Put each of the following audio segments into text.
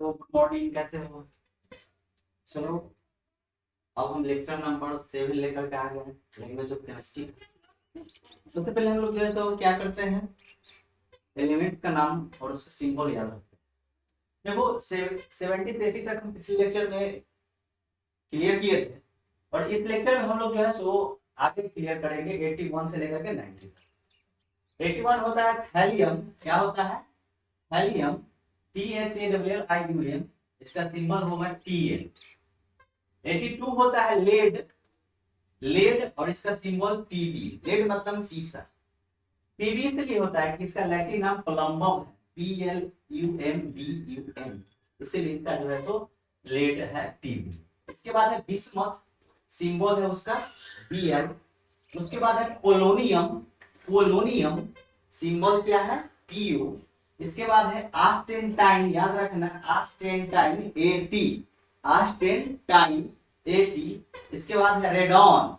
तो good morning, कैसे हो? चलो, अब हम लेक्चर नंबर 7 लेकर के आ गए हैं, लैंग्वेज ऑफ केमिस्ट्री। सबसे पहले हम लोग जो है सो क्या करते हैं, एलिमेंट्स का नाम और उसका सिंबल याद रखते हैं। देखो 70 से 80 तक हम पिछले लेक्चर में क्लियर किए थे, और इस लेक्चर में हम लोग जो है सो आगे क्लियर करेंगे 81 से लेकर के 90 तक। 81 होता है थैलियम। क्या होता है? थैलियम, THALLIUM, इसका सिंबल होगा TL। 82 होता है लेड। लेड और इसका सिंबल PB। लेड मतलब शीशा। PB इसलिए होता है कि इसका लैटिन नाम प्लम्बम है, PLUMBUM, इसलिए इसका जो है तो लेड है PB। इसके बाद है बिस्मथ, सिंबल है उसका Bl। उसके बाद है पोलोनियम। पोलोनियम सिंबल क्या है? PO। इसके बाद है आस्टेंटाइन, याद रखना, आस्टेंटाइन AT, आस्टेंटाइन AT। इसके बाद है रेडॉन।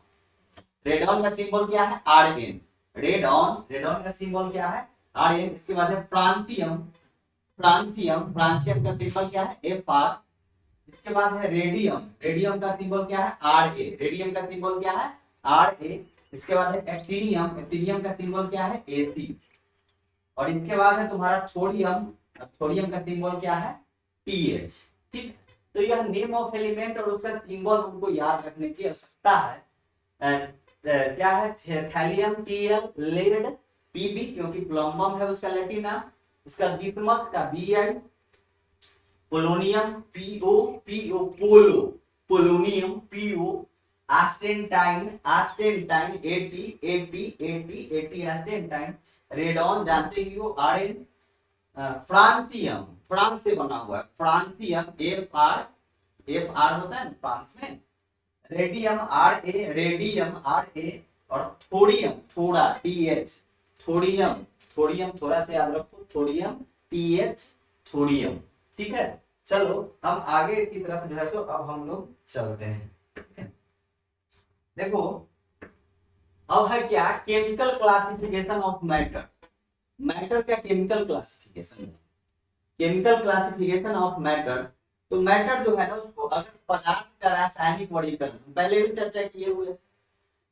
रेडॉन का सिंबल क्या है? RN। रेडॉन, रेडॉन का सिंबल क्या है? RN। इसके बाद है फ्रांसियम। फ्रांसियम, फ्रांसियम का सिंबल क्या है? FR। इसके बाद है रेडियम। रेडियम का सिंबल क्या है? RA। रेडियम का सिंबल क्या है? RA। इसके बाद है एक्टिनियम। एक्टिनियम का सिंबल क्या है? AC। और इसके बाद है तुम्हारा थोरियम। थोरियम का सिंबल क्या है? TH। ठीक, तो यह नेम ऑफ एलिमेंट और उसका सिंबल हमको याद रखने की आवश्यकता है। क्या है? थैलियम TL, लेड PB, क्योंकि प्लम्बम है उसका लैटिन नाम। इसका बिस्मथ का BI, polonium PO, PO polo, polonium PO, astatine, astatine AT, AT, AT, AT astatine. Radon जानते ही हो, RN। फ्रांसियम, फ्रांस से बना हुआ है, फ्रांसियम FR। FR होता है ना फ्रांस में। Radium RA, radium RA। और थोरियम, थोड़ा TH, थोरियम। थोरियम थोड़ा से याद रखो, थोरियम TH, थोरियम। ठीक है, चलो हम आगे की तरफ जो है तो अब हम लोग चलते हैं। ठीक है, देखो अब है क्या, chemical classification of matter. Matter का केमिकल क्लासिफिकेशन है, केमिकल क्लासिफिकेशन ऑफ मैटर। तो मैटर जो है ना, उसको अगर पदार्थ का रासायनिक वर्गीकरण पहले भी चर्चा किए हुए।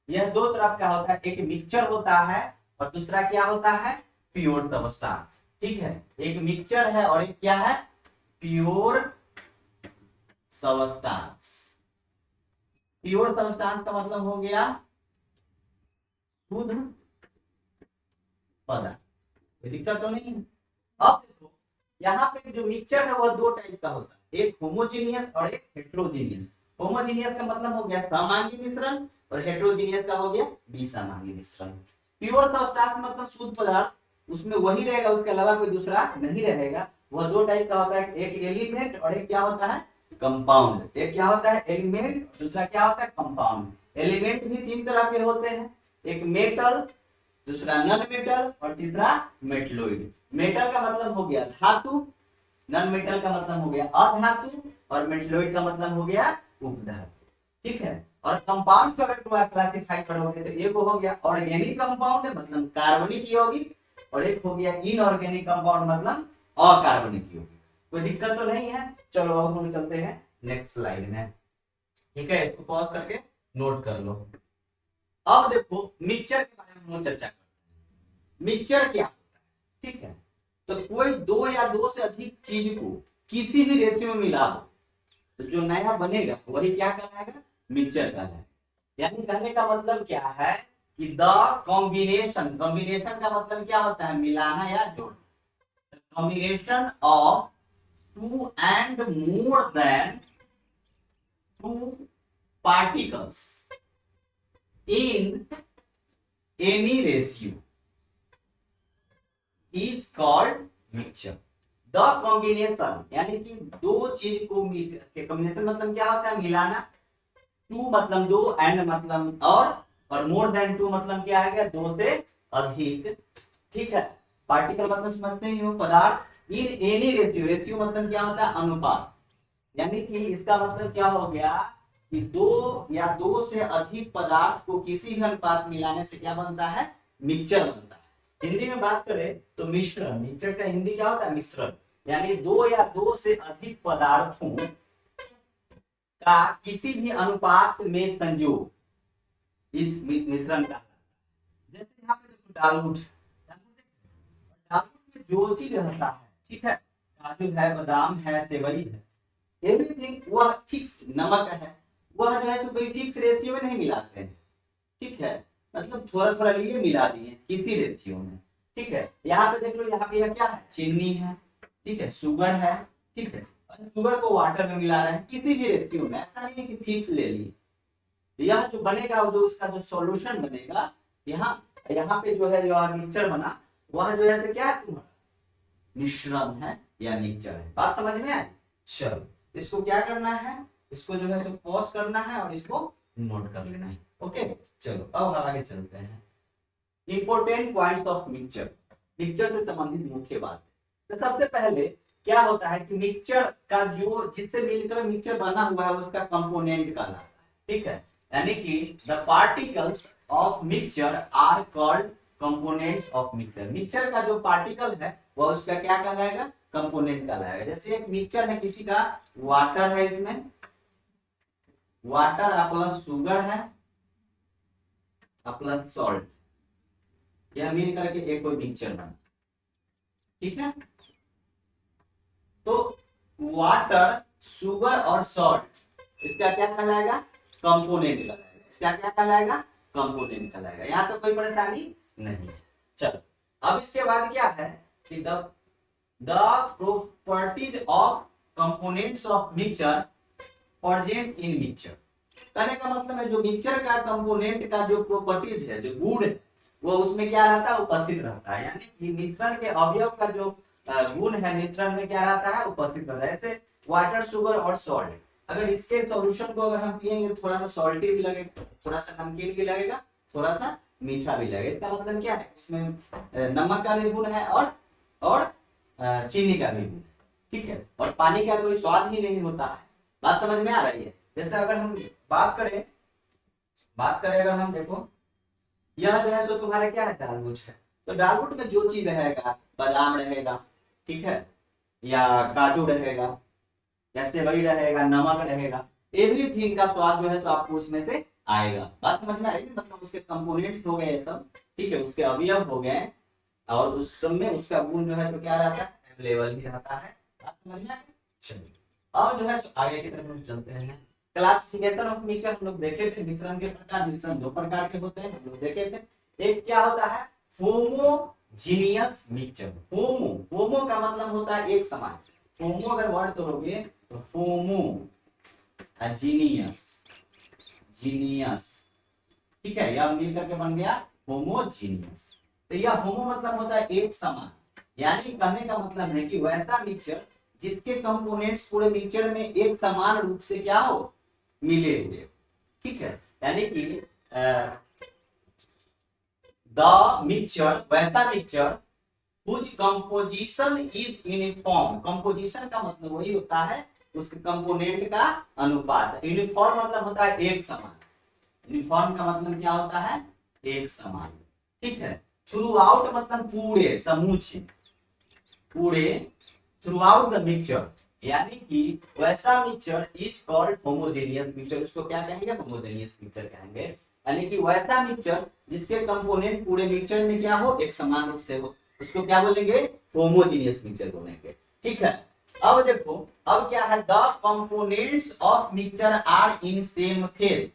यह दो तरफ का होता है, एक मिक्सचर होता है और दूसरा क्या होता है? Pure substance. ठीक है, एक मिक्सचर है और एक क्या है? Pure substance. प्योर सबस्टांस का मतलब हो गया शुद्ध पदार्थ। कोई दिक्कत तो नहीं है। अब देखो, यहाँ पे जो मिक्सचर है वह दो टाइप का होता है, एक होमोजीनियस और एक हेट्रोजीनियस। होमोजीनियस का मतलब हो गया समांगी मिश्रण, और हेट्रोजीनियस का हो गया विसमांगी मिश्रण। प्योर सबस्टांस मतलब शुद्ध पदार्थ, उसमें वही रहेगा, उसके अलावा कोई दूसरा नहीं रहेगा। वह दो टाइप का होता है, एक एलिमेंट और एक क्या होता है? कंपाउंड। एक क्या होता है? एलिमेंट, दूसरा क्या होता है? कंपाउंड। एलिमेंट भी तीन तरह के होते हैं, एक मेटल, दूसरा नॉन मेटल, और तीसरा मेटलोइड। मेटल का मतलब हो गया धातु, नॉन मेटल का मतलब हो गया अधातु, और मेटलोइड का मतलब हो गया उपधातु। ठीक है, और कंपाउंड को अगर तुम क्लासिफाई करोगे तो एक हो गया ऑर्गेनिक कंपाउंड मतलब कार्बनिक यौगिक, और एक हो गया इनऑर्गेनिक कंपाउंड मतलब अकार्बनिक यौगिक। कोई दिक्कत तो नहीं है। चलो अब हम चलते हैं नेक्स्ट स्लाइड में। ठीक है, इसको पॉज करके नोट कर लो। अब देखो मिक्सचर के बारे में हम चर्चा करते हैं। मिक्सचर क्या होता है? ठीक है, तो कोई दो या दो से अधिक चीज को किसी भी रेशियो में मिला दो, तो जो नया बनेगा वही क्या कहलाएगा? मिक्सचर कहलाएगा। यानी कहने का मतलब क्या है कि द कॉम्बिनेशन, कॉम्बिनेशन का मतलब क्या होता है? मिलाना या जोड़ना। Combination of two and more than two particles in any ratio is called mixture. The combination यानी कि दो चीज को कॉम्बिनेशन मतलब क्या होता है? मिलाना। टू मतलब दो, एंड मतलब और मोर देन टू मतलब क्या है? गया दो से अधिक। ठीक है, पार्टिकल मतलब समझते ही हो, पदार्थ। इन एनी रेशियो, रेशियो मतलब क्या होता है? अनुपात। यानी कि इसका मतलब क्या हो गया कि दो या दो से अधिक पदार्थ को किसी भी अनुपात मिलाने से क्या बनता है? मिक्सचर बनता है। हिंदी में बात करें तो मिश्रण। मिक्सचर का हिंदी क्या होता है? मिश्रण। यानी दो या दो से अधिक पदार्थों का किसी भी अनुपात में संयोग इस मिश्रण का, जैसे यहाँ पे देखो डालूट, डालूट में जो चीज रहता है, ठीक है, काजू है, बादाम है, सेवई है, एवरीथिंग वह फिक्स, नमक है, वह जो है तो कोई फिक्स रेशियो में नहीं मिलाते हैं, ठीक है, मतलब थोड़ा थोड़ा लिए मिला दिए किसी रेशियो में, ठीक है। यहाँ पे देख लो, यहाँ पे यह क्या है, चीनी है, ठीक है, शुगर है, ठीक है, शुगर को वाटर में मिला रहे हैं किसी भी रेशियो में, ऐसा नहीं है कि फिक्स ले लिए। यह जो बनेगा, जो उसका जो सॉल्यूशन बनेगा, यहाँ यहाँ पे जो है जो मिक्सचर बना, वह जो है क्या है, तुम्हारा मिश्रण है या मिक्सचर है। बात समझ में आए? चलो इसको क्या करना है, इसको जो है सो पॉज करना है और इसको नोट कर लेना है। ओके, चलो अब आगे चलते हैं। Important points of mixture, mixture से संबंधित मुख्य बात। तो सबसे पहले क्या होता है कि मिक्सचर का जो जिससे मिलकर मिक्सचर बना हुआ है उसका कंपोनेंट कहलाता है, ठीक है, यानी कि the particles of mixture are called components of mixture. Mixture का जो पार्टिकल है वह उसका क्या कहलाएगा, कंपोनेंट कहलाएगा। जैसे एक मिक्सचर है, किसी का वाटर है, इसमें वाटर प्लस शुगर है प्लस सॉल्ट, यह मिल करके एक कोई मिक्सचर बना, ठीक है। तो वाटर, शुगर और सॉल्ट इसका क्या कहलाएगा, कंपोनेंट कहलाएगा। इसका क्या कहलाएगा, कंपोनेंट कहलाएगा। यहाँ तो कोई परेशानी नहीं है। चलो अब इसके बाद क्या है कि the properties of components of mixture present in mixture. कहने का मतलब है जो मिक्सचर का कंपोनेंट का जो प्रॉपर्टीज है, जो गुण है, वो उसमें क्या रहता है, उपस्थित रहता है। यानी कि मिश्रण के अवयव का जो गुण है मिश्रण में क्या रहता है, उपस्थित रहता है। जैसे वाटर, शुगर और सॉल्ट, अगर इसके सॉल्यूशन को अगर हम पिएंगे थोड़ा सा सॉल्टी भी लगेगा, थोड़ा सा नमकीन भी लगेगा, थोड़ा सा मीठा भी लगेगा। इसका मतलब क्या है, इसमें नमक का भी गुण है और चीनी का भी गुण, ठीक है, और पानी का कोई स्वाद ही नहीं होता है। बात समझ में आ रही है? जैसे अगर हम बात करें अगर हम देखो, यह जो है सो तुम्हारा क्या है, दालमोठ है। तो दालमोठ में जो चीज रहेगा, बादाम रहेगा, ठीक है, या काजू रहेगा, या सेवई रहेगा, नमक रहेगा, एवरीथिंग का स्वाद जो है तो आपको उसमें से आएगा। बात समझ में आएगी? मतलब उसके कंपोनेंट्स हो गए सब, ठीक है, उसके अवयव हो गए, और उस सब में उसका गुण जो है तो क्या रहता है, अवेलेबल ही रहता है। बात समझ में आ गई? चलिए अब जो है आगे की तरफ हम चलते हैं। क्लासिफिकेशन ऑफ मिक्सचर हम लोग देखे थे, मिश्रण के प्रकार, मिश्रण दो प्रकार के होते हैं हम लोग देखे थे। एक क्या होता है, होमोजीनियस मिक्सचर। होमो का मतलब होता है एक समान। होमो अगर वर्ड करोगे तो होमो, जीनियस, ठीक है, यह मिल करके बन गया होमोजीनियस। तो यह होमो मतलब होता है एक समान, यानी कहने का मतलब है कि वैसा मिक्सचर जिसके कंपोनेंट्स पूरे मिक्सचर में एक समान रूप से क्या हो, मिले हुए, ठीक है, यानी कि द मिक्सचर, वैसा mixture whose composition is uniform। Composition का मतलब वही होता है उसके कंपोनेंट का अनुपात। यूनिफॉर्म मतलब होता है एक समान, यूनिफॉर्म का मतलब क्या होता है, एक समान, ठीक है। थ्रू आउट मतलब पूरे, समूचे, पूरे, थ्रू आउट द मिक्सचर, यानी कि वैसा mixture is called homogeneous mixture. उसको क्या कहेंगे, होमोजेनियस मिक्सचर कहेंगे। यानी कि वैसा मिक्सचर जिसके कंपोनेंट पूरे मिक्सचर में क्या हो, एक समान रूप से हो, उसको क्या बोलेंगे, होमोजेनियस मिक्सचर बोलेंगे, ठीक है। अब देखो, अब क्या है, the components of mixture are in same phase.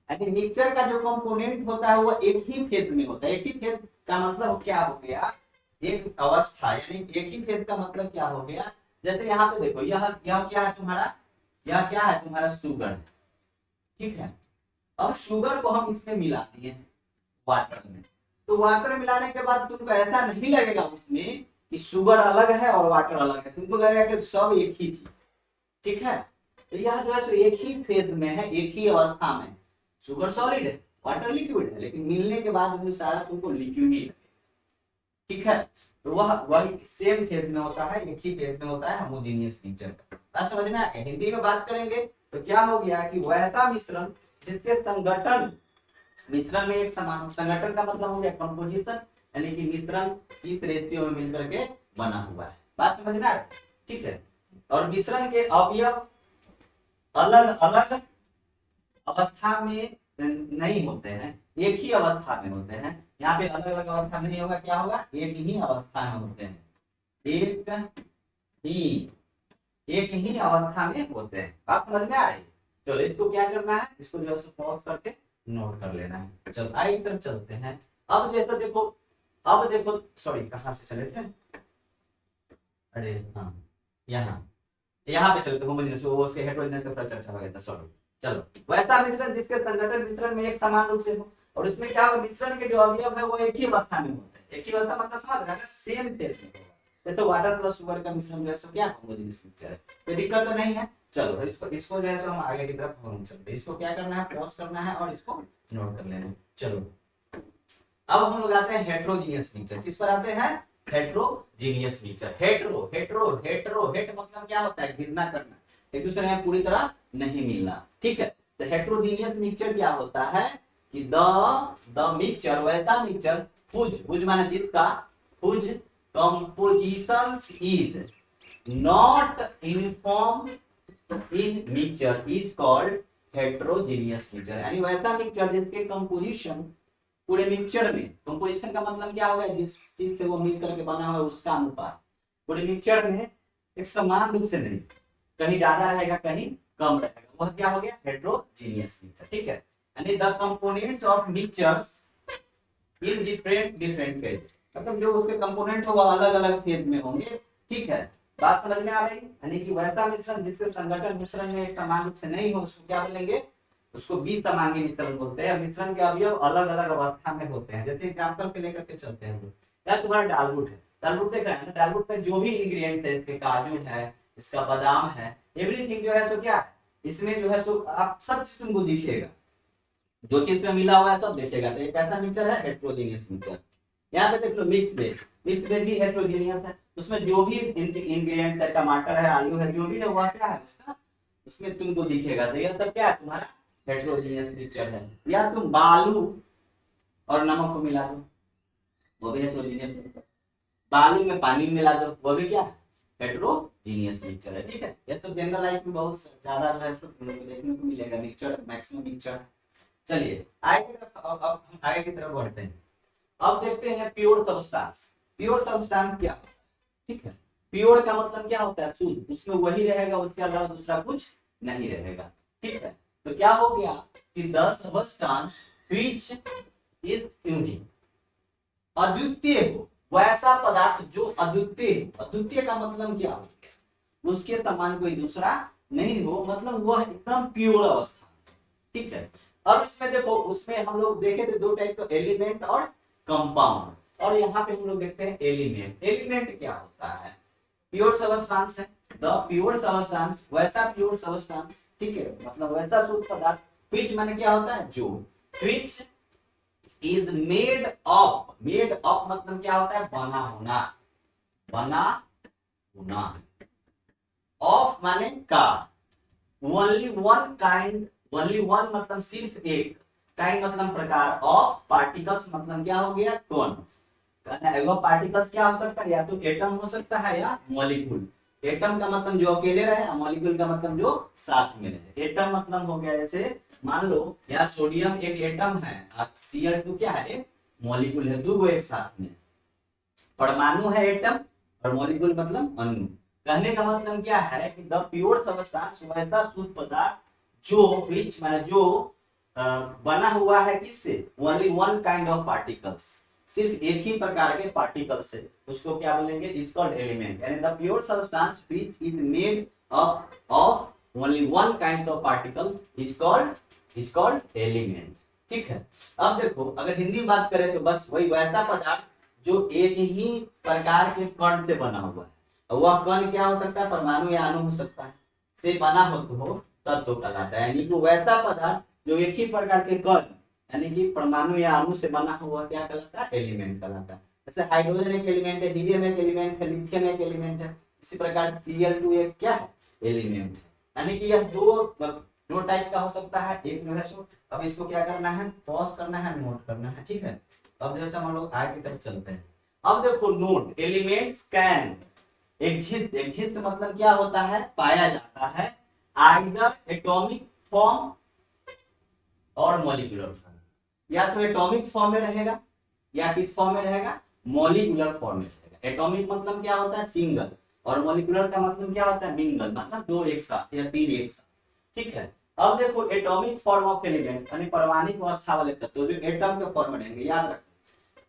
यानी मिक्सचर का जो कंपोनेंट होता है वो एक ही फेज में होता है। एक ही फेज का मतलब क्या हो गया, एक अवस्था, यानी एक ही फेज का मतलब क्या हो गया। जैसे यहाँ पे देखो, यह क्या है तुम्हारा, यह क्या है तुम्हारा, शुगर, ठीक है। अब शुगर को हम इसमें मिला दिए वाटर में, तो वाटर मिलाने के बाद तुमको ऐसा नहीं लगेगा उसमें कि शुगर अलग है और वाटर अलग है, तुमको लगेगा कि सब एक ही चीज, ठीक है। तो यह जो है सो एक ही फेज में है, एक ही अवस्था में। शुगर सॉलिड है, वाटर लिक्विड है, लेकिन मिलने के बाद वो सारा तुमको लिक्विड ही लगेगा, ठीक है। तो वह सेम फेज में होता है, एक ही फेज में होता है होमोजेनियस मिक्सचर। बात समझ में आए? हिंदी में बात करेंगे तो क्या हो गया कि वैसा मिश्रण जिसके संगठन, मिश्रण में एक समान, संगठन का मतलब हो गया कंपोजिशन, यानी कि मिश्रण किस रेशियो में मिलकर के बना हुआ है। बात समझ में आ रहा है? ठीक है। और मिश्रण के अवयव अलग अलग अवस्था में नहीं होते हैं, एक ही अवस्था में होते हैं। यहाँ पे अलग अलग अवस्था में नहीं होगा, क्या होगा, एक ही अवस्था में होते हैं, एक ही अवस्था में होते हैं। बात समझ में आ रही है? चलो इसको क्या करना है, इसको जो है पॉज करके नोट कर लेना है। चलो आगे की तरफ चलते हैं। अब जैसा देखो, अब देखो, सॉरी कहाँ से चले थे, अरे हाँ, यहाँ पे चले थे, होमोजेनियस वो से हेटेरोजेनियस का थोड़ा चर्चा हो गया था, सॉरी। चलो, वैसा मिश्रण जिसके संघटन मिश्रण में एक समान रूप से हो, और उसमें क्या होगा, मिश्रण के जो अवयव है वो एक ही अवस्था में होते हैं। एक ही अवस्था मतलब समझ रहे हैं, सेम फेस में। जैसे वाटर प्लस शुगर का मिश्रण जो है सो क्या होमोजेनियस मिक्सचर है, कोई दिक्कत तो नहीं है। चलो इसको जो है सो हम आगे की तरफ हम चलते हैं। इसको क्या करना है, पॉज करना है और इसको नोट कर लेना है। चलो अब हम लोग आते हैं हेटेरोजेनियस मिक्सचर। किस पर आते हैं, heterogeneous mixture. Hetero hetero hetero hate मतलब क्या होता है, घिरना करना, एक दूसरे में पूरी तरह नहीं मिलना। ठीक है, तो हेटेरोजेनियस मिक्सचर क्या होता है कि द मिक्सचर, वैसा मिक्सचर हुज माने जिसका, whose compositions is not uniform in mixture is called heterogeneous mixture। यानी वैसा मिक्सचर जिसके कंपोजिशन पूरे मिक्सचर में, कंपोजिशन का मतलब क्या होगा, जिस चीज से वो मिल करके बना हुआ है उसका अनुपात पूरे मिक्सचर में एक समान रूप से नहीं, कहीं ज्यादा रहेगा कहीं कम रहेगा, वह क्या हो गया, हेटेरोजेनियस मिक्सचर। ठीक है, यानी the components of mixtures in different phase, मतलब जो उसके कंपोनेंट हो वो अलग अलग फेज में होंगे। ठीक है, बात समझ में आ रही है? यानी कि वैसा मिश्रण जिससे संगठन मिश्रण में एक समान रूप से नहीं हो उसको क्या बोलेंगे, उसको विसमांगी मिश्रण बोलते हैं। मिश्रण के अवयव अलग अलग अवस्था में होते हैं। जैसे एग्जांपल पे लेकर के चलते हैं हम लोग, या तुम्हारा दालमोट है, दालमोट देख रहे हैं ना, दालमोट में जो भी इंग्रेडिएंट्स है, इसके काजू है, इसका बादाम है, एवरीथिंग जो है सो क्या है, इसमें जो है सो आप सब चीज तुमको दिखेगा, जो चीज से मिला हुआ है सब देखेगा। तो एक ऐसा मिक्सचर है हेटेरोजेनियस मिक्सचर। यहाँ पे देख लो मिक्स वेज भी हेटेरोजेनियस है, उसमें जो भी इंग्रेडिएंट्स है, टमाटर है, आलू है, जो भी है वह क्या है उसका, उसमें तुमको दिखेगा। तो यह सब क्या है, तुम्हारा हेटेरोजेनियस मिक्सचर है। या तुम बालू और नमक को मिला दो, वो भी हेटेरोजेनियस मिक्सचर। बालू में पानी मिला दो, वो भी क्या है, हेटेरोजेनियस मिक्सचर है। ठीक है, ये सब जनरल लाइफ में बहुत ज्यादा जो है देखने को मिलेगा, मिक्सचर मैक्सिमम मिक्सचर। चलिए आगे की तरफ, अब हम आगे की तरफ बढ़ते हैं। अब देखते हैं प्योर सब्सटेंस। प्योर सब्सटेंस क्या होता है? ठीक है, प्योर का मतलब क्या होता है, शुद्ध, उसमें वही रहेगा, उसके अलावा दूसरा कुछ नहीं रहेगा। ठीक है, तो क्या हो गया कि the substance which is unique, अद्वितीय हो, वैसा पदार्थ जो अद्वितीय हो। अद्वितीय का मतलब क्या हो गया, उसके समान कोई दूसरा नहीं हो, मतलब वह एकदम प्योर अवस्था। ठीक है, अब इसमें देखो, उसमें हम लोग देखे थे दो टाइप का, एलिमेंट और कंपाउंड, और यहाँ पे हम लोग देखते हैं एलिमेंट। एलिमेंट क्या होता है, प्योर सब्सटेंस है, द प्योर सब्सटेंस, वैसा प्योर सब्सटेंस। ठीक है, मतलब वैसा शुद्ध पदार्थ, व्हिच माने क्या होता है, जो, which is made of, made of मतलब क्या होता है, बना होना, बना होना, ऑफ माने का, only one kind, only one मतलब सिर्फ एक, काइंड मतलब प्रकार, ऑफ पार्टिकल्स मतलब क्या हो गया, कौन, पार्टिकल्स क्या हो सकता है, या तो एटम हो सकता है या मॉलिक्यूल। एटम का मतलब जो अकेले रहे, मॉलिक्यूल का मतलब जो साथ में रहे। एटम मतलब हो गया, जैसे मान लो यार सोडियम एक एटम है, Cl2 क्या है, एक मॉलिक्यूल है, दो एक साथ में। परमाणु है एटम, और मॉलिक्यूल मतलब अणु। कहने का मतलब क्या है कि द प्योर सब्सटेंस, वैसा शुद्ध पदार्थ जो, व्हिच माने जो बना हुआ है किससे, only one kind of particles, सिर्फ एक ही प्रकार के पार्टिकल से, उसको क्या बोलेंगे, इज कॉल्ड एलिमेंट। यानी the pure substance which is made up of only one kind of particle is called element. ठीक है, अब देखो अगर हिंदी में बात करें तो बस वही वैसा पदार्थ जो एक ही प्रकार के कण से बना हुआ है। वह कण क्या हो सकता है, परमाणु या अणु हो सकता है, से बना हो तत्व कहलाता है। यानी कि वैसा पदार्थ जो एक ही प्रकार के कण, यानी कि परमाणु या अणु से बना हुआ क्या कहलाता है, एलिमेंट कहलाता है। जैसे हाइड्रोजन एक एलिमेंट है, हीलियम एक एलिमेंट है, लिथियम एक एलिमेंट है, इसी प्रकार Cl2 एक क्या है, एलिमेंट है। यानी कि यह दो टाइप का हो सकता है, एक जो है सो, अब इसको क्या करना है, पॉज करना है, नोट करना है। ठीक है, अब जैसे हम लोग आगे की तरफ चलते हैं। अब देखो नोट, एलिमेंट्स कैन एग्जिस्ट मतलब क्या होता है, पाया जाता है, आइदर एटॉमिक फॉर्म और मॉलिक्यूलर फॉर्म, या तो एटॉमिक फॉर्म में रहेगा या किस फॉर्म में रहेगा, मॉलिक्यूलर फॉर्म में रहेगा। एटॉमिक मतलब क्या होता है, सिंगल, और मॉलिक्यूलर का मतलब क्या होता है, मिंगल, मतलब दो एक साथ या तीन एक साथ, ठीक है। अब देखो एटॉमिक फॉर्म ऑफ एलिमेंट यानी परमाणु अवस्था वाले तत्व जो एटम के फॉर्म में रहेंगे, याद रखो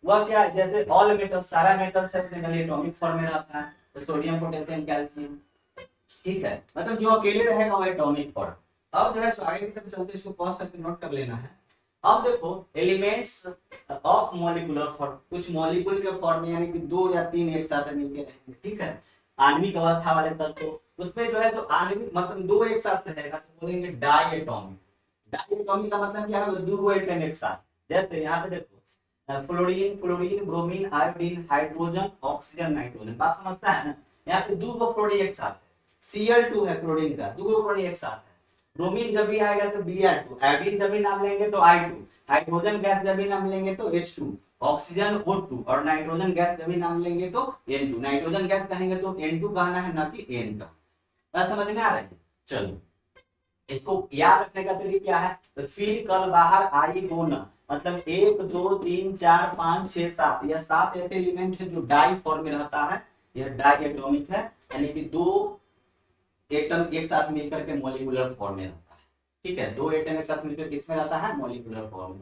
वह क्या है, जैसे ऑल मेटल, सारा मेटल से अपने एटॉमिक फॉर्म में रहता है, तो सोडियम पोटेशियम कैल्शियम, ठीक है, मतलब जो अकेले रहेगा वो एटॉमिक फॉर्म। अब जो है सो आगे की तरफ चलते इसको पॉज करके नोट कर लेना है। अब देखो एलिमेंट्स ऑफ मॉलिक्यूलर फॉर्म, कुछ मॉलिक्यूल के फॉर्म में यानी कि दो या तीन एक साथ मिलकर रहेंगे, ठीक है, आणविक अवस्था वाले तत्व, उसमें जो है तो आणविक मतलब दो एक साथ रहेगा तो बोलेंगे डायएटॉमिक। डायएटॉमिक का मतलब क्या है, दो एटम एक साथ, जैसे यहाँ पे देखो fluorine, bromine, iodine, hydrogen, oxygen, nitrogen, बात समझता है ना, यहाँ पे दो फ्लोरीन एक साथ है, Cl2 है क्लोरीन का, दो फ्लोरीन एक साथ है, ब्रोमीन जब भी आएगा तो Br2, आयोडीन जब भी नाम लेंगे तो I2, हाइड्रोजन गैस जब भी नाम लेंगे तो H2, ऑक्सीजन O2, और नाइट्रोजन गैस जब भी नाम लेंगे तो N2, नाइट्रोजन गैस कहेंगे तो N2 कहना है, ना कि N का। बात समझ में आ रही है? चलो इसको याद रखने का तरीका क्या है, तो फिर कल बाहर आई हो ना, मतलब 1 2 3 4 5 6 7, यह 7 ऐसे एलिमेंट है जो डाई फॉर्म में रहता है, यह डाई एटॉमिक है, यानी कि दो एटम एक साथ मिलकर के मॉलिक्यूलर फॉर्म में रहता है, ठीक है, दो एटम एक साथ मिलकर किसमें रहता है, मॉलिक्यूलर फॉर्म में।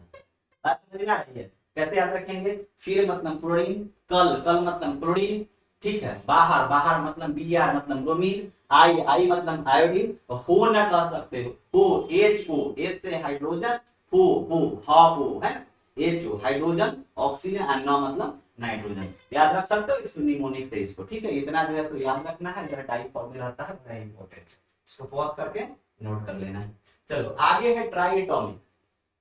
बात समझ में आ रही है? कैसे याद रखेंगे, फिर मतलब फ्लोरीन, कल मतलब क्लोरीन, ठीक है, बाहर मतलब Br मतलब ब्रोमीन, आई मतलब आयोडीन, हो ना कह सकते हो HO, H से हाइड्रोजन, हो है HO हाइड्रोजन, ऑक्सीजन, और ना मतलब नाइट्रोजन, याद रख सकते हो इसको निमोनिक से इसको, ठीक है, इतना जो है इसको याद रखना है, जरा डाई फॉर्म में रहता है, बड़ा इंपॉर्टेंट, इसको पॉज करके नोट कर लेना है। चलो आगे है ट्राइएटॉमिक।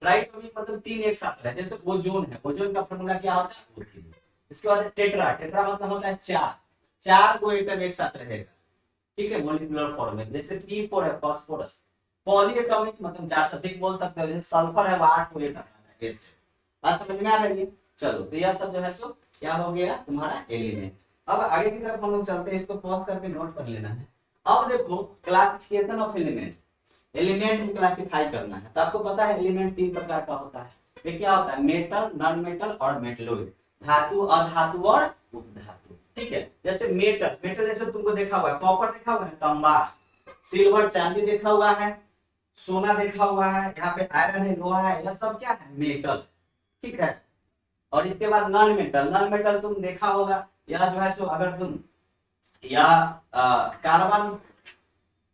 ट्राइएटॉमिक मतलब तीन एक साथ रहते हैं, जैसे ओजोन है, ओजोन का फॉर्मूला क्या होता है, O3। इसके बाद टेट्रा, टेट्रा मतलब होता है चार, चार को एटम एक साथ रहेगा, ठीक है, मॉलिक्यूलर फॉर्म में, जैसे P4 है फास्फोरस। पॉलीएटॉमिक मतलब चार से अधिक बोल सकते हो, जैसे सल्फर है वो 8 को एक साथ रहता है, ऐसे। बात समझ में आ रही है? चलो तो यह सब जो है सो क्या हो गया तुम्हारा एलिमेंट। अब आगे की तरफ हम लोग चलते हैं, इसको पॉज करके नोट कर लेना है। अब देखो क्लासिफिकेशन ऑफ एलिमेंट, एलिमेंट को क्लासिफाई करना है, तो आपको पता है एलिमेंट तीन प्रकार का होता है, ये क्या होता है, मेटल, नॉन मेटल और मेटलॉइड, धातु, अधातु और उपधातु, ठीक है। जैसे मेटल, मेटल जैसे तुमको देखा हुआ है, कॉपर देखा हुआ है, तांबा, सिल्वर चांदी देखा हुआ है, सोना देखा हुआ है, यहाँ पे आयरन है, लोहा है, यह सब क्या है, मेटल, ठीक है। और इसके बाद नॉन मेटल, नॉन मेटल तुम देखा होगा, यह जो है सो अगर तुम या कार्बन,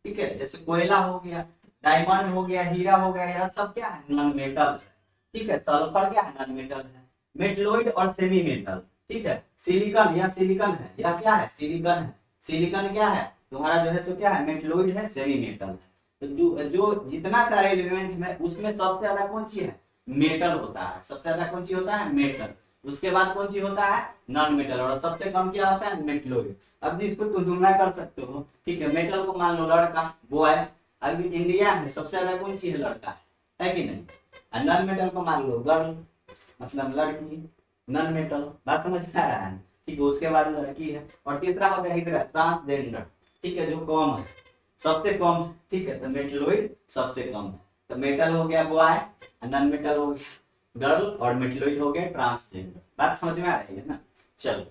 ठीक है, जैसे कोयला हो गया, डायमंड हो गया, हीरा हो गया, यह सब क्या है, नॉन मेटल, ठीक है। सल्फर क्या है, नॉन मेटल है। मेटलॉइड और सेमी मेटल, ठीक है, सिलिकॉन या सिलिकॉन है, या क्या है, सिलिकॉन है, सिलिकॉन क्या है तुम्हारा जो है सो क्या है, मेटलॉइड है, सेमी मेटल है। तो जो जितना सारे एलिमेंट है उसमें सबसे ज्यादा कौन सी है, मेटल होता है, सबसे ज्यादा कौन सी होता है, मेटल, उसके बाद कौन सी होता है, नॉन मेटल, और सबसे कम क्या होता है, मेटलॉइड। अब जिसको तुम तुलना कर सकते हो, ठीक है, मेटल को मान लो लड़का, बॉय, अभी इंडिया में सबसे ज्यादा कौन सी है, लड़का है कि नहीं, और नॉन मेटल को मान लो गर्ल, मतलब लड़की, नॉन मेटल, बात समझ में आ रहा है, ठीक है, उसके बाद लड़की है, और तीसरा हो गया ट्रांसजेंडर, ठीक है, जो कम है, सबसे कम, ठीक है, तो मेटलॉइड सबसे कम है, तो मेटल हो गया बॉय, नॉन मेटल हो गया गर्ल, और मेटलॉइड हो गया ट्रांसजेंडर। बात समझ में आ रही है ना? चलो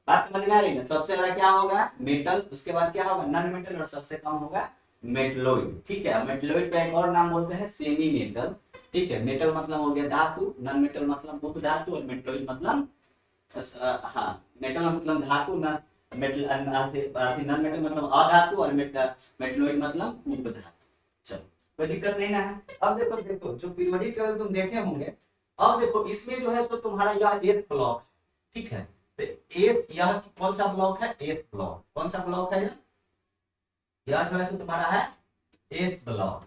बात समझ में आ रही है ना, सबसे ज्यादा क्या होगा, मेटल, उसके बाद क्या होगा, नॉन मेटल, और सबसे कम होगा मेटलॉइड, ठीक है। मेटलॉइड का एक और नाम बोलते हैं सेमी मेटल, ठीक है, मेटल मतलब हो गया धातु, नॉन मेटल मतलब उपधातु, और मेटलॉइड मतलब हाँ, मेटल मतलब धातु, नॉन मेटल नॉन मेटल मतलब अधातु, और मेटलॉइड मतलब उपधातु। चलो कोई दिक्कत नहीं ना है। अब देखो देखो जो पीरियोडिक टेबल तुम देखे होंगे, अब देखो इसमें जो है तो तुम्हारा यह एस ब्लॉक, ठीक है, तो एस यह कौन सा ब्लॉक है, एस ब्लॉक, कौन सा ब्लॉक है यह जो है तुम्हारा है एस ब्लॉक,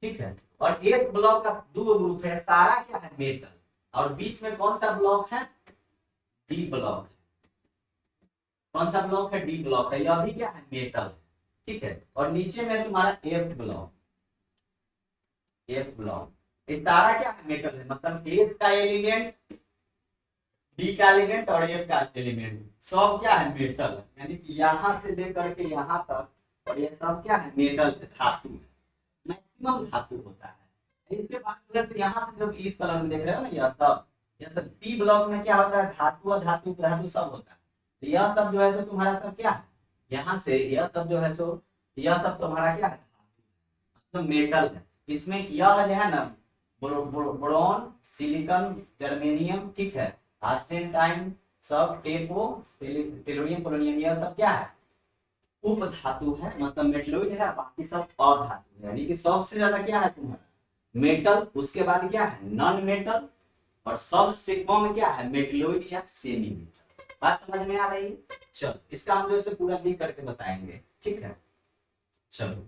ठीक है। और एस ब्लॉक का दो ग्रुप है, सारा क्या है, मेटल, और बीच में कौन सा ब्लॉक है, डी ब्लॉक है, कौन सा ब्लॉक है, डी ब्लॉक है, यह भी क्या है, मेटल, ठीक है। और नीचे में तुम्हारा एफ ब्लॉक, एफ ब्लॉक, इस तारा क्या है, मेटल है, मतलब एस का एलिमेंट डी का एलिमेंट और एफ का एलिमेंट सब क्या है मेटल है, यानी कि यहाँ से लेकर के यहाँ तक और ये सब क्या है मेटल धातु है, मैक्सिमम धातु होता है। इसके बाद जैसे यहाँ से जब इस कलर में देख रहे हो ना यह सब पी ब्लॉक में क्या होता है धातु और धातु धातु सब होता है। तो यह सब जो है सो तुम्हारा सब क्या है, यहाँ से यह सब जो है सो यह सब तुम्हारा क्या है तो मेटल है। इसमें यह जो है ना बोरॉन सिलिकॉन जर्मेनियम ठीक है आस्टेनटाइन सब टेपो टेलोनियम पोलोनियम यह सब क्या है उप धातु है, मतलब मेटलोइड है, बाकी सब और धातु है। यानी कि सबसे ज्यादा क्या है तुम्हारा मेटल, उसके बाद क्या है नॉन मेटल और सबसे कम क्या है मेटलोइड या सेमी मेटल। बात समझ में आ रही है? चलो इसका हम जो है पूरा लिख करके बताएंगे ठीक है। चलो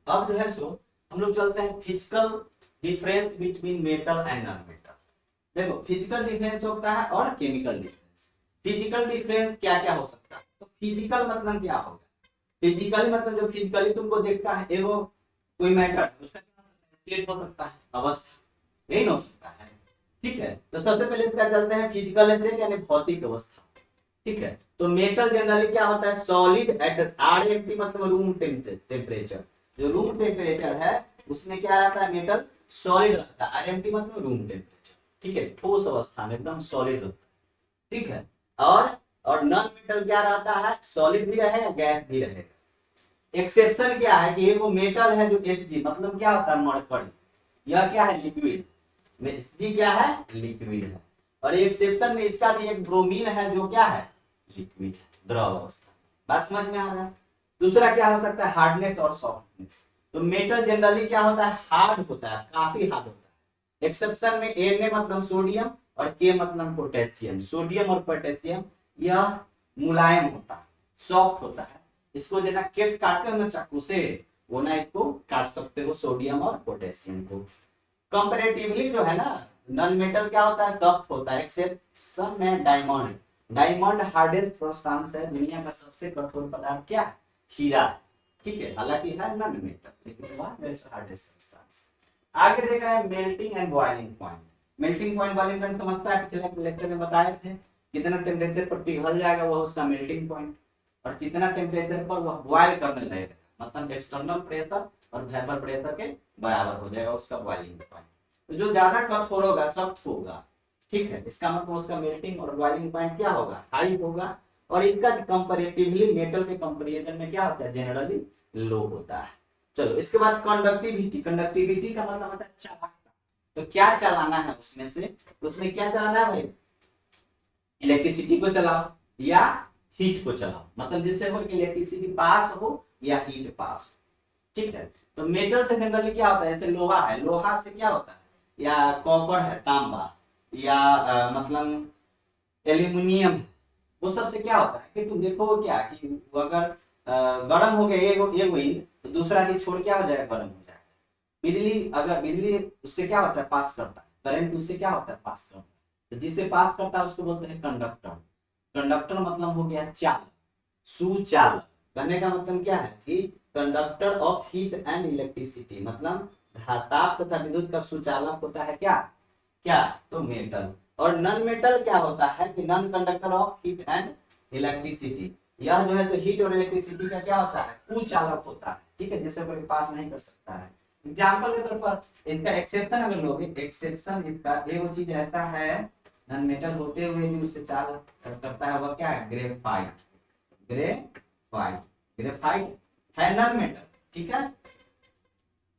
अब जो है सो हम लोग चलते हैं physical difference between metal and non metal. देखो फिजिकल डिफरेंस होता है और केमिकल डिफरेंस। फिजिकल डिफरेंस क्या क्या हो सकता है, तो फिजिकल मतलब क्या होगा, फिजिकली मतलब जो फिजिकली तुमको देखता है एगो कोई मैटर उसका स्टेट हो सकता है अवस्था, यही ना हो सकता है ठीक है। तो सबसे पहले इसका चलते हैं फिजिकल स्टेट यानी भौतिक अवस्था ठीक है। तो मेटल जनरली क्या होता है सॉलिड एट आरएमटी मतलब रूम टेम्परेचर, जो रूम टेम्परेचर है उसमें क्या रहता है मेटल सॉलिड रहता है, आरएमटी मतलब रूम टेम्परेचर ठीक है, ठोस अवस्था में एकदम सॉलिड रहता है ठीक है। और नॉन मेटल क्या रहता है सॉलिड भी रहे या गैस भी रहेगा। एक्सेप्शन क्या है कि ये वो मेटल है जो Hg मतलब क्या होता है मरकरी, यह क्या है लिक्विड, Hg क्या है लिक्विड है। और एक्सेप्शन में इसका भी एक ब्रोमीन है जो क्या है लिक्विड द्रव अवस्था। बात समझ में आ रहा है? दूसरा क्या हो सकता है हार्डनेस और सॉफ्टनेस। तो मेटल जनरली क्या होता है हार्ड होता है, काफी हार्ड होता है। एक्सेप्शन में Na मतलब सोडियम और K मतलब पोटेशियम, सोडियम और पोटेशियम यह मुलायम होता है सॉफ्ट होता है। इसको जना केट काटते हो ना चाकू से वो ना इसको काट सकते हो सोडियम और पोटेशियम को। कंपैरेटिवली जो है ना नॉन मेटल क्या होता है सॉफ्ट होता है। एक्सेप्शन में डायमंड, डायमंड हार्डेस्ट सब्सटेंस है, दुनिया का सबसे कठोर पदार्थ क्या है हीरा ठीक है, हालांकि है नॉन मेटल लेकिन वह हार्डेस्ट सब्सटेंस। आगे देख रहे हैं melting and boiling point. Melting point boiling point समझता है, पिछले लेक्चर में बताए थे कितना टेम्परेचर पर पिघल जाएगा वह उसका मेल्टिंग पॉइंट, और कितना टेम्परेचर पर वह बॉयल करने लगेगा मतलब एक्सटर्नल प्रेशर और वेपर प्रेशर के बराबर हो जाएगा उसका बॉइलिंग पॉइंट। तो जो ज्यादा कठोर होगा सख्त होगा ठीक है, इसका मतलब उसका मेल्टिंग और बॉइलिंग पॉइंट क्या होगा हाई होगा। और इसका कंपैरेटिवली मेटल के कंपैरिजन में क्या होता है जनरली लो होता है। चलो इसके बाद कंडक्टिविटी, कंडक्टिविटी का मतलब होता है चालकता। तो क्या चलाना है उसमें से, उसमें क्या चलाना है भाई इलेक्ट्रिसिटी को चलाओ या हीट को चलाओ, मतलब जिससे हो कि इलेक्ट्रिसिटी पास हो या हीट पास हो ठीक है। तो मेटल से जनरली क्या होता है जैसे लोहा है, लोहा से क्या होता है या कॉपर है तांबा या मतलब एल्यूमिनियम है, वो सब से क्या होता है कि तुम देखो क्या कि वो अगर गर्म हो गया एगो ईंट तो दूसरा की छोड़ क्या हो जाएगा गर्म हो जाएगा। बिजली अगर बिजली उससे क्या होता है पास करता है, करंट उससे क्या होता है पास करता है, तो जिससे पास करता है उसको बोलते हैं कंडक्टर। कंडक्टर मतलब हो गया चालक, सुचालक। कहने का मतलब क्या है कि conductor of heat and electricity, मतलब ताप तथा विद्युत का सुचालक होता है क्या क्या तो मेटल। और नॉन मेटल क्या होता है कि non conductor of heat and electricity, यह जो है सो हीट और इलेक्ट्रिसिटी का क्या होता है कुचालक होता है ठीक है, जिससे कोई पास नहीं कर सकता है। एग्जांपल के तौर पर इसका एक्सेप्शन अगर लोगे, एक्सेप्शन इसका एक चीज ऐसा है नॉन मेटल होते हुए भी उससे चालक करता है वह क्या है ग्रेफाइट। ग्रेफाइट, ग्रेफाइट है नॉन मेटल ठीक है,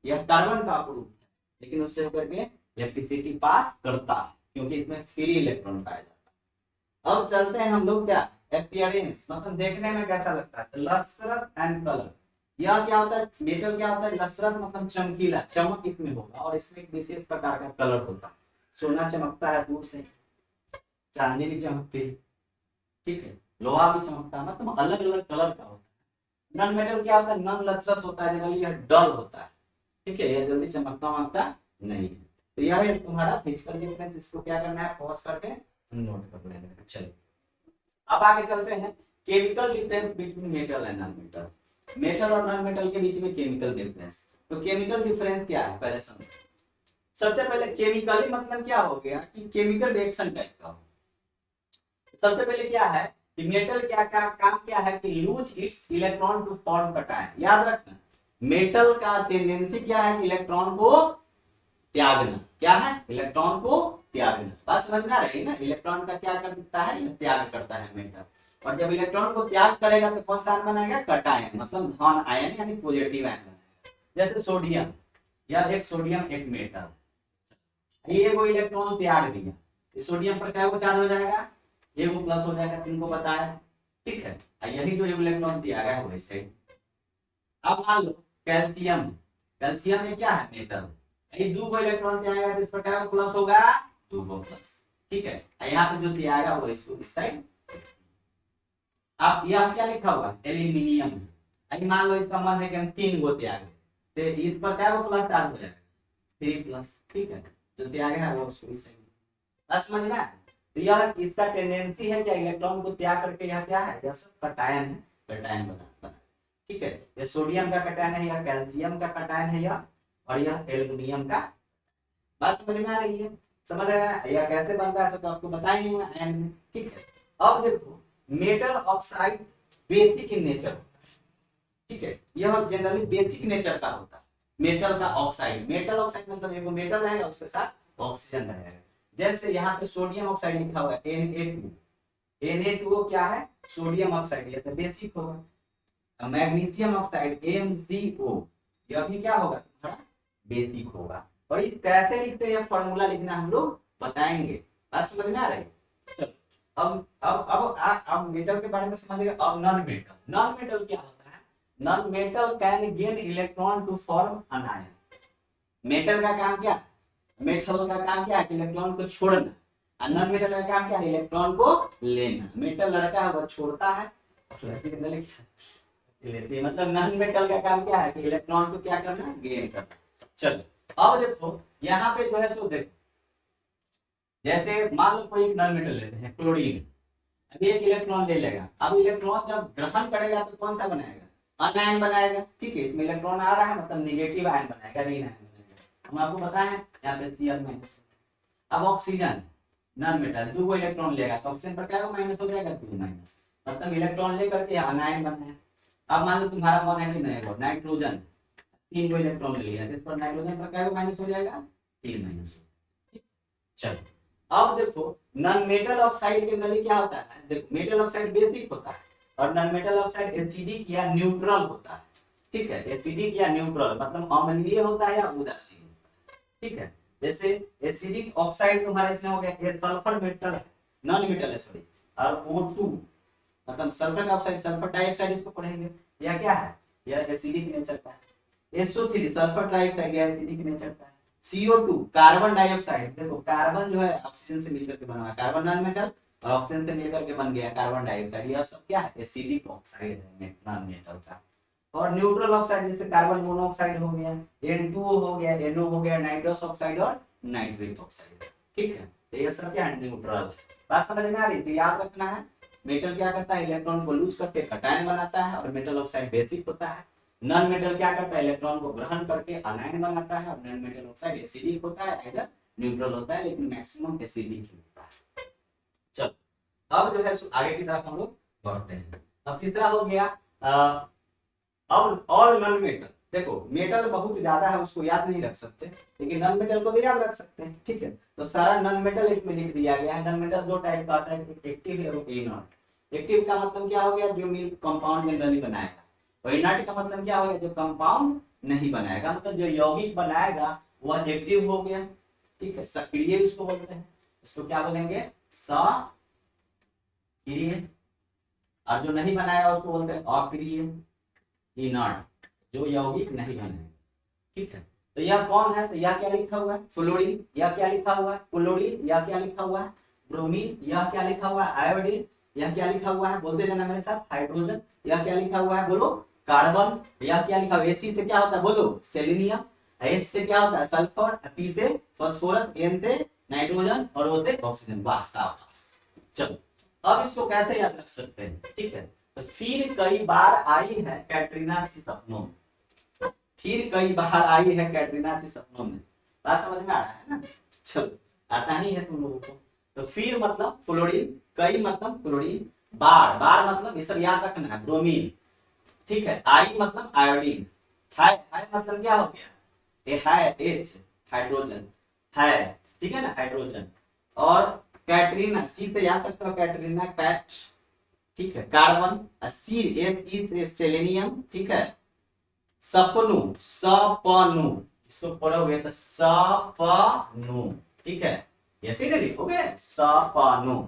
यह कार्बन का प्रूफ है लेकिन उससे होकर के इलेक्ट्रिसिटी पास करता है क्योंकि इसमें फ्री इलेक्ट्रॉन पाया जाता है। अब चलते हैं हम लोग क्या अपीयरेंस, मतलब देखने में कैसा लगता है लस्ट्रस एंड कलर। यह क्या होता है मेटल क्या होता है लस्ट्रस मतलब चमकीला, चमक इसमें होगा और इसमें एक विशेष प्रकार का कलर होता है। सोना चमकता है दूर से, चांदी भी चमकती है ठीक है, लोहा भी चमकता है, मतलब अलग अलग कलर का होता है। नॉन मेटल क्या होता है नॉन लस्ट्रस होता है, जनरली यह डल होता है ठीक है, यह जल्दी चमकता वमकता नहीं है। तो यह है तुम्हारा फिजिकल डिफरेंस, इसको क्या करना है पॉज करके नोट कर लेना है। चलिए अब आगे चलते हैं chemical difference between metal and non metal. Metal और नॉन मेटल के बीच में केमिकल डिफरेंस, तो केमिकल डिफरेंस क्या है पहले समझो। सबसे पहले केमिकली मतलब क्या हो गया कि केमिकल रिएक्शन टाइप का हो, सबसे पहले क्या है कि मेटल क्या काम क्या है कि lose its electron to form cation. याद रखना मेटल का टेंडेंसी क्या है कि इलेक्ट्रॉन को त्यागना। क्या है? इलेक्ट्रॉन को त्यागना। बात समझ में आ रही है ना? इलेक्ट्रॉन का क्या करता है? त्याग करता है मेटल। और जब इलेक्ट्रॉन को त्याग करेगा तो कौन सा आयन बनाएगा? कटायन, मतलब धन आयन यानी पॉजिटिव आयन बनाएगा। जैसे सोडियम, या एक सोडियम एक मेटल, ये वो इलेक्ट्रॉन त्याग दिया, इस सोडियम पर क्या चार्ज हो जाएगा? ये वो प्लस हो जाएगा, तुमको पता है। ठीक है, यही जो इलेक्ट्रॉन त्यागा है वैसे। अब मान लो कैल्शियम, कैल्शियम में क्या है? मेटल, ये दो इलेक्ट्रॉन त्यागा तो इस पर क्या प्लस होगा? 2 प्लस। ठीक है, यहाँ पे जो त्यागा वो इसको इस साइड। अब यह क्या लिखा हुआ? एल्यूमिनियम। अभी मान लो इसका मन है कि हम 3 गो त्याग तो इस पर क्या वो प्लस चार्ज हो जाएगा? 3 प्लस। ठीक है, जो त्याग है वो उसको इस साइड। समझ में? तो यह इसका टेंडेंसी है क्या? इलेक्ट्रॉन को त्याग करके यह क्या है? यह सब कटायन है, कटायन बना। ठीक है, ये सोडियम का कटायन है, यह कैल्शियम का कटायन है, यह और यह एल्युमिनियम का। बात समझ में आ रही है? समझ आया? यह कैसे बनता है तो आपको बताएंगे। ठीक है, अब देखो metal oxide basic in nature. ठीक है, यह जनरली बेसिक नेचर का होता है मेटल का ऑक्साइड। मेटल ऑक्साइड मतलब एक मेटल रहेगा उसके साथ ऑक्सीजन रहेगा। जैसे यहाँ पे सोडियम ऑक्साइड लिखा हुआ है Na2। Na2 क्या है? सोडियम ऑक्साइड, यह तो बेसिक होगा। मैग्नीशियम ऑक्साइड MgO, यह भी क्या होगा? तुम्हारा बेसिक होगा। और इस कैसे लिखते हैं फॉर्मूला लिखना हम लोग बताएंगे। बात समझ में आ रही है? चलो अब मेटल के बारे में समझिएगा। अब नॉन मेटल, नॉन मेटल क्या होता है? Non metal can gain electron to form anion. Metal का काम क्या? मेटल का काम क्या है? इलेक्ट्रॉन को छोड़ना। और नॉन मेटल का काम क्या है? इलेक्ट्रॉन को लेना। मेटल लड़का है वो छोड़ता है, लेती है। मतलब नॉन मेटल का काम क्या है कि इलेक्ट्रॉन को क्या करना? गेन करना। चलो अब देखो यहाँ पे जो है सो देखो, जैसे मान लो कोई एक नॉन मेटल लेते हैं क्लोरीन, अभी एक इलेक्ट्रॉन ले लेगा। अब इलेक्ट्रॉन जब ग्रहण करेगा तो कौन सा बनाएगा? अनायन बनाएगा। ठीक है, इसमें इलेक्ट्रॉन आ रहा है मतलब निगेटिव आयन बनाएगा, ऋण आयन बनाएगा। हम आपको बताएं यहाँ पे Cl-। अब ऑक्सीजन नॉन मेटल, 2 इलेक्ट्रॉन लेगा तो ऑक्सीजन पर क्या माइनस हो जाएगा? 2 माइनस, मतलब इलेक्ट्रॉन लेकर के अनायन बनाया। अब मान लो तुम्हारा मन है कि नहीं नाइट्रोजन, 3 इलेक्ट्रॉन ले लिया, इस पर नाइट्रोजन पर क्या माइनस हो जाएगा? 3 माइनस। चलो अब देखो नॉन मेटल ऑक्साइड के अंदर क्या होता है? देखो मेटल ऑक्साइड बेसिक होता है और नॉन मेटल ऑक्साइड एसिडिक या न्यूट्रल होता है। ठीक है, एसिडिक या न्यूट्रल मतलब अम्लीय होता है या उदासीन होता है। ठीक है, जैसे एसिडिक ऑक्साइड तुम्हारा इसमें हो गया, ये सल्फर मेटल है, नॉन मेटल है सॉरी। और O2 मतलब सल्फर डाइऑक्साइड, सल्फर डाइऑक्साइड इसको पढ़ेंगे। यह क्या है? यह एसिडिक नेचर का है। SO3 सल्फर डाइऑक्साइड यह एसिडिक नेचर का है। CO2 कार्बन डाइऑक्साइड, देखो कार्बन जो है ऑक्सीजन से मिलकर के बना है, कार्बन नॉन मेटल और ऑक्सीजन से मिलकर के बन गया कार्बन डाइऑक्साइड। यह सब क्या है? एसिडिक ऑक्साइड है नॉन मेटल का। और न्यूट्रल ऑक्साइड जैसे कार्बन मोनोऑक्साइड हो गया, N2O हो गया, NO हो गया, नाइट्रस ऑक्साइड और नाइट्रिक ऑक्साइड। ठीक है, तो ये सब क्या है? न्यूट्रल। बात समझ में आ रही है? याद रखना है मेटल क्या करता है? इलेक्ट्रॉन को लूज करके कटायन बनाता है और मेटल ऑक्साइड बेसिक होता है। नॉन मेटल क्या करता है? इलेक्ट्रॉन को ग्रहण करके अनायन बनाता है। और नॉन मेटल ऑक्साइड एसिडिक होता है, इधर न्यूट्रल होता है, लेकिन मैक्सिमम एसिडिक ही होता है। चलो अब जो है आगे की तरफ हम लोग बढ़ते हैं। अब तीसरा हो गया अब ऑल नॉन मेटल। देखो मेटल बहुत ज्यादा है, उसको याद नहीं रख सकते, लेकिन नॉन मेटल को तो याद रख सकते हैं। ठीक है, तो सारा नॉन मेटल इसमें लिख दिया गया है। नॉन मेटल 2 टाइप का आता है, एक एक्टिव है और इनर्ट। एक्टिव का मतलब क्या हो गया? जो मिल्क कंपाउंड जनरली बनाएगा। और इनर्ट का मतलब क्या हो गया? जो कंपाउंड नहीं बनाएगा, मतलब जो यौगिक बनाएगा वह एक्टिव हो गया। ठीक है, सक्रिय उसको बोलते हैं। इसको क्या बोलेंगे? सक्रिय। और जो नहीं बनाएगा उसको बोलते हैं अक्रिय, इनर्ट, जो यौगिक नहीं बनाएगा। ठीक है, तो यह कौन है? तो यह क्या लिखा हुआ है? फ्लोरीन। यह क्या लिखा हुआ है? क्लोरीन। यह क्या लिखा हुआ है? ब्रोमीन। यह क्या लिखा हुआ है? आयोडीन। यह क्या लिखा हुआ है? बोलते जाना मेरे साथ, हाइड्रोजन। यह क्या लिखा हुआ है? बोलो, कार्बन। यह क्या लिखा हुआ है? C से क्या होता है? बोलो, सेलेनियम। H से क्या होता है? सल्फर। P से फास्फोरस, N से नाइट्रोजन और O से ऑक्सीजन। वाह शाबाश। चलो अब इसको कैसे याद रख सकते हैं? ठीक है, तो फिर कई बार आई है कैटरीना सी सपनों में। फिर कई बार आई है कैटरीना सी सपनों में। बात समझ में आ रहा है ना? चलो आता ही है तुम लोगों को। तो फिर मतलब फ्लोरीन, कई मतलब क्लोरीन, बार बार मतलब ये सब याद रखना है, ब्रोमीन, ठीक है। आई मतलब आयोडीन, हाई हाई मतलब क्या हो गया, ये है एच, हाइड्रोजन है, ठीक है ना, हाइड्रोजन। और कैटरीना, सी से याद सकते हो, कैटरीना कैट, ठीक है। कार्बन, सी एस ई से सेलेनियम, ठीक है। सपनु, सपनु, इसको पढ़ोगे तो सपनु, ठीक है, ऐसे ही लिखोगे सपनु।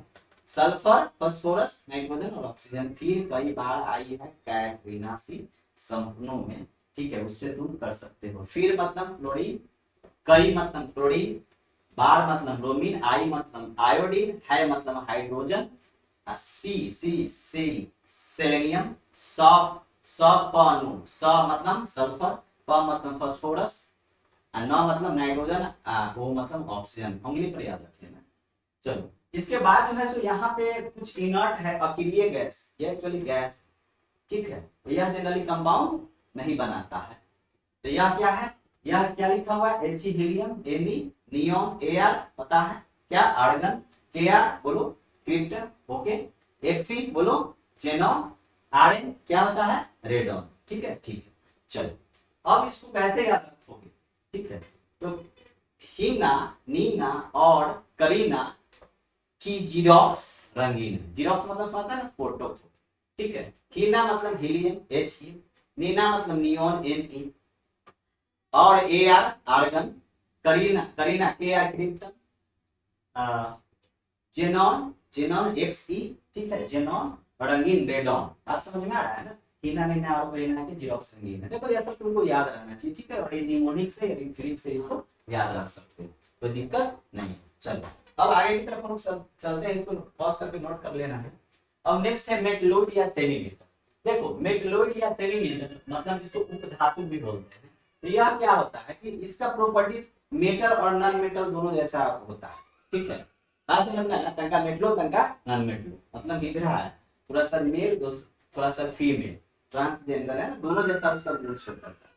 सल्फर, फास्फोरस, नाइट्रोजन और ऑक्सीजन, फिर कई बार आई है कैटरीना सी सपनों में, ठीक है, उससे तुम कर सकते हो। फिर मतलब क्लोरीन, कई मतलब क्लोरीन, बार मतलब ब्रोमीन, आई मतलब आयोडीन, है मतलब हाइड्रोजन, सी सी सी सेलेनियम, सपनु, स मतलब सल्फर, प मतलब फास्फोरस, न मतलब नाइट्रोजन, ओ मतलब ऑक्सीजन, उंगली पर याद रख लेना। चलो इसके बाद जो है सो यहाँ पे कुछ इनर्ट है, अक्रिय गैस, ये एक्चुअली गैस, ठीक है। यह जनरली कंपाउंड नहीं बनाता है। तो यह क्या है, यह क्या लिखा हुआ है, H helium, any, neon, AR पता है क्या, आर्गन, केआर बोलो क्रिप्टन, ओके, एक्सी बोलो जेनॉन, आरएन क्या होता है, रेडॉन, ठीक है, ठीक है। चलो अब इसको कैसे याद रखोगे, ठीक है। तो हीना, नीना और करीना की जीरोक्स रंगीन है, जीरोक्स मतलब समझता है ना, फोटो, ठीक है। हीना मतलब हीलियम, एच ई, नीना मतलब नियॉन, एन ई, और ए आर आर्गन, करीना, करीना के R krypton, xenon, xenon X E, ठीक है, जेनॉन, रंगीन रेडॉन, बात समझ में आ रहा है ना। हीना, नीना और करीना के जीरोक्स रंगीन है, देखो ये सब तुमको याद रहना चाहिए, ठीक है। और ये निमोनिक से या ग्रीक से इसको याद रख सकते हो, कोई दिक्कत नहीं। चलो अब आगे की तरफ हम चलते हैं, इसको पॉज करके नोट कर लेना है। अब नेक्स्ट है मेटलोइड या सेमी मेटल। देखो मेटलोइड या सेमी मेटल मतलब इसको उपधातु भी बोलते हैं। तो यह क्या होता है कि इसका प्रॉपर्टीज मेटल और नॉन मेटल दोनों जैसा होता है, ठीक है। बात समझना है, तंका मेटलो तंका नॉन मेटलो, मतलब इधर है थोड़ा सा मेल, थोड़ा सा फीमेल, ट्रांसजेंडर है ना, दोनों जैसा उसका गुण शो करता है,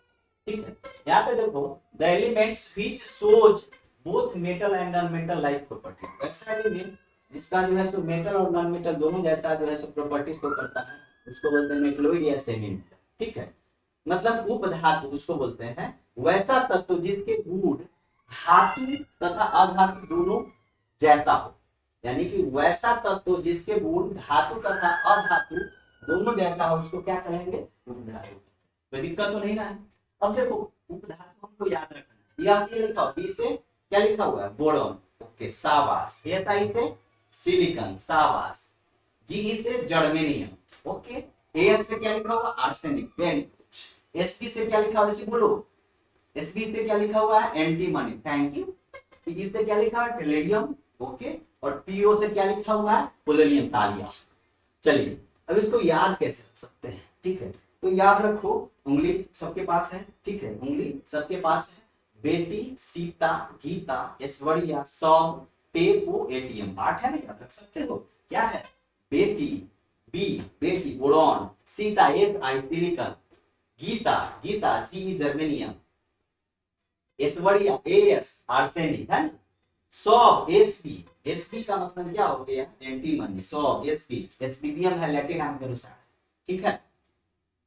ठीक है। यहाँ पे देखो the elements which shows both metal and non metal like property, वैसा एलिमेंट जिसका जो है सो मेटल और नॉन मेटल दोनों जैसा जो है सो प्रॉपर्टी शो करता है, उसको बोलते हैं मेटलोइड या सेमी मेटल, ठीक है। मतलब उपधातु उसको बोलते हैं वैसा तत्व जिसके गुण धातु तथा अधातु दोनों जैसा हो, यानी कि वैसा तत्व जिसके गुण धातु तथा अधातु दोनों जैसा हो, उसको क्या कहेंगे, उपधातु। कोई दिक्कत तो नहीं ना है। अब देखो उपधातु हमको याद रखना है, यह लिखा बी से क्या लिखा हुआ है, बोरॉन, ओके शाबाश, एस आई से सिलिकॉन, शाबाश, जी से जर्मेनियम, ओके, एस से क्या लिखा हुआ, आर्सेनिक, वेरी गुड, एसपी से क्या लिखा हुआ, इसे बोलो, एसपी से क्या लिखा हुआ है, एंटीमनी, थैंक यू, पी से क्या लिखा है, टेलेडियम, ओके, और पीओ से क्या लिखा हुआ है, पोलोनियम, तालिया। चलिए अब इसको याद कैसे रख सकते हैं, ठीक है। तो याद रखो, उंगली सबके पास है, ठीक है, उंगली सबके पास है, बेटी, सीता, गीता, ऐश्वर्या, सौम, टेपो, एटीएम, पाठ है ना, याद रख सकते हो, क्या है, बेटी, बी बेटी, boron, Sita, S I silicon, Gita, Gita, G germanium, Aishwarya, S arsenic, है ना, सौब, एसपी, एसपी का मतलब क्या हो गया, एंटीमनी, सौब, एसपी, एसपीबीएम है लैटिन नाम के अनुसार, ठीक है।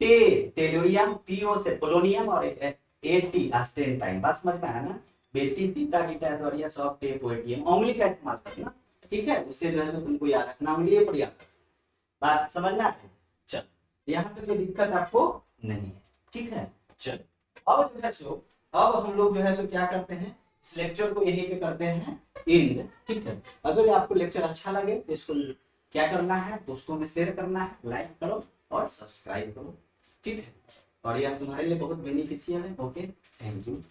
टेलुरियम, पीओ से पोलोनियम, और एटी अस्टेंटाइन, बस समझ में आया ना। बेटी, सीता, गीता, ऐश्वर्या, सौब, टेप, एटीएम, उंगली का इस्तेमाल करना, ठीक है, उससे जो है तुमको याद रखना, उंगली पर याद रखना, बात समझ में आती है। चल यहाँ तक कोई दिक्कत आपको नहीं है, ठीक है। चल अब जो है सो अब हम लोग जो है सो क्या करते हैं, इस लेक्चर को यहीं पे करते हैं एंड, ठीक है। अगर आपको लेक्चर अच्छा लगे तो इसको क्या करना है, दोस्तों में शेयर करना है, लाइक करो और सब्सक्राइब करो, ठीक है। और यह तुम्हारे लिए बहुत बेनिफिशियल है, ओके, थैंक यू।